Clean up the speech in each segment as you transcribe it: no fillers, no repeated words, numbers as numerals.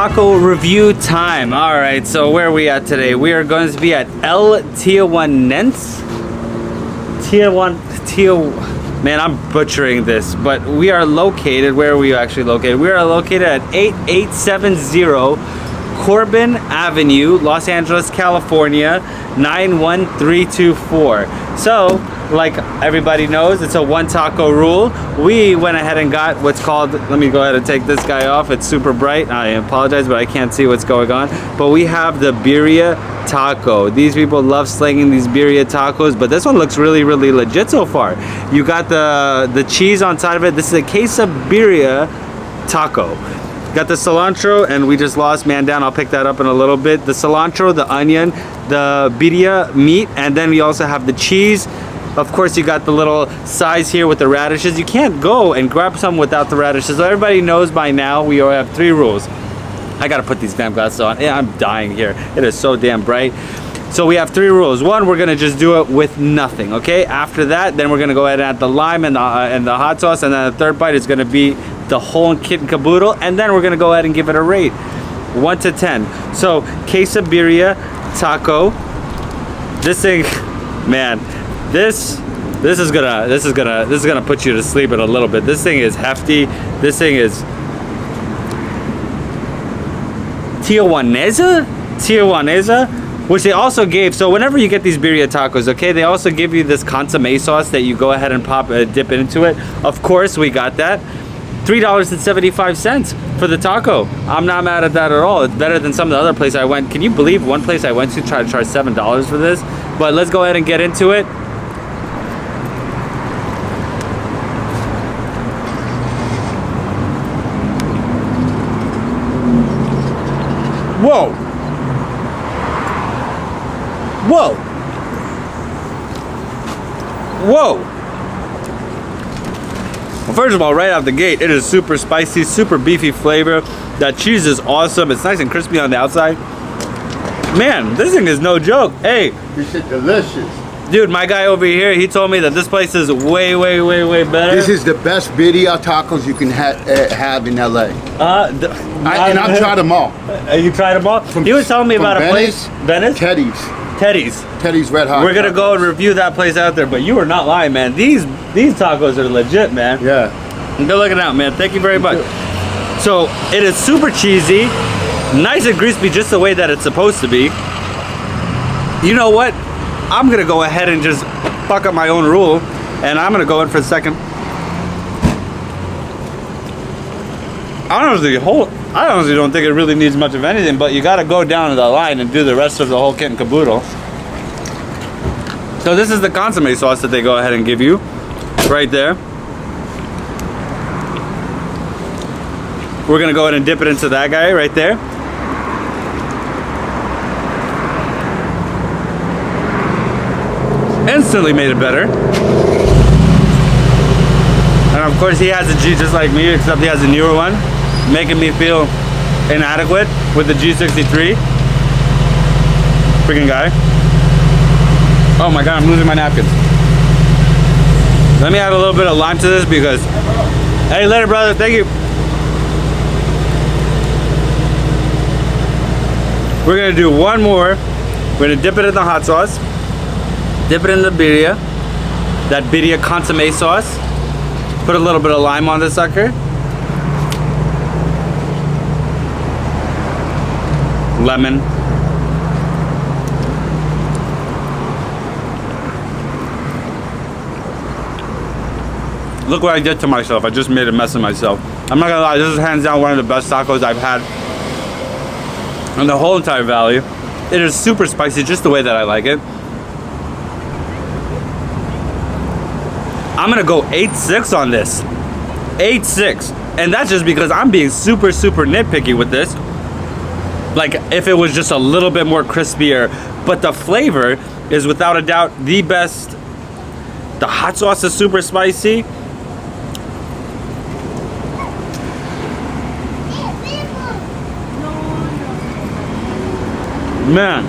taco review time. All right, so where are we at today? We are going to be at El Tijuanense. Man, I'm butchering this, but we are located, where are we actually located? We are located at 8870 Corbin Avenue, Los Angeles, California, 91324. So, like everybody knows, it's a one taco rule. We went ahead and got what's called, let me go ahead and take this guy off. It's super bright. I apologize, but I can't see what's going on. But we have the birria taco. These people love slinging these birria tacos, but this one looks really, really legit so far. You got the cheese on side of it. This is a quesabirria taco. Got the cilantro, and we just lost man down. I'll pick that up in a little bit. The cilantro, the onion, the birria meat, and then we also have the cheese. Of course, you got the little size here with the radishes. You can't go and grab some without the radishes. So everybody knows by now we all have 3 rules. I gotta put these damn glasses on. Yeah, I'm dying here. It is so damn bright. So we have 3 rules. 1, we're gonna just do it with nothing, okay? After that, then we're gonna go ahead and add the lime and the hot sauce, and then the third bite is gonna be the whole kit and caboodle, and then we're gonna go ahead and give it a rate, 1 to 10. So quesabirria taco. This thing, man. This is gonna put you to sleep in a little bit. This thing is hefty. This thing is Tijuanense, which they also gave. So whenever you get these birria tacos, okay, they also give you this consomme sauce that you go ahead and dip into it. Of course, we got that. $3.75 for the taco. I'm not mad at that at all. It's better than some of the other places I went. Can you believe one place I went to tried to charge $7 for this? But let's go ahead and get into it. Whoa! Whoa! Whoa! Well, first of all, right out the gate, it is super spicy, super beefy flavor. That cheese is awesome. It's nice and crispy on the outside. Man, this thing is no joke. Hey! This is delicious. Dude, my guy over here, he told me that this place is way, way, way, way better. This is the best birria tacos you can have in LA. And I've tried them all. You tried them all? He was telling me about a place. Venice? Teddy's Red Hot. We're gonna go and review that place out there, but you are not lying, man. These tacos are legit, man. Yeah. Good looking out, man. Thank you very much. So it is super cheesy, nice and crispy, just the way that it's supposed to be. You know what? I'm gonna go ahead and just fuck up my own rule, and I'm gonna go in for the second. I honestly don't think it really needs much of anything, but you gotta go down the line and do the rest of the whole kit and caboodle. So this is the consomme sauce that they go ahead and give you, right there. We're gonna go ahead and dip it into that guy right there. Instantly made it better. And of course he has a G just like me, except he has a newer one, making me feel inadequate with the G63. Freaking guy. Oh my god, I'm losing my napkins. Let me add a little bit of lime to this because, hey, later brother, thank you. We're gonna do one more. We're gonna dip it in the hot sauce. Dip it in the birria, that birria consomme sauce. Put a little bit of lime on this sucker. Lemon. Look what I did to myself. I just made a mess of myself. I'm not gonna lie, this is hands down one of the best tacos I've had in the whole entire valley. It is super spicy, just the way that I like it. I'm gonna go 8.6 on this. 8.6. And that's just because I'm being super, super nitpicky with this. Like, if it was just a little bit more crispier. But the flavor is without a doubt the best. The hot sauce is super spicy. Man.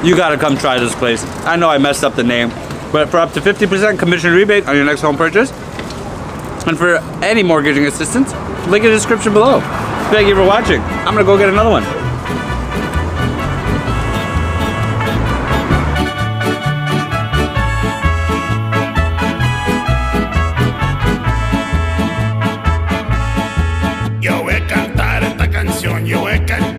You gotta come try this place. I know I messed up the name. but for up to 50% commission rebate on your next home purchase. And for any mortgaging assistance, link in the description below. Thank you for watching. I'm gonna go get another one.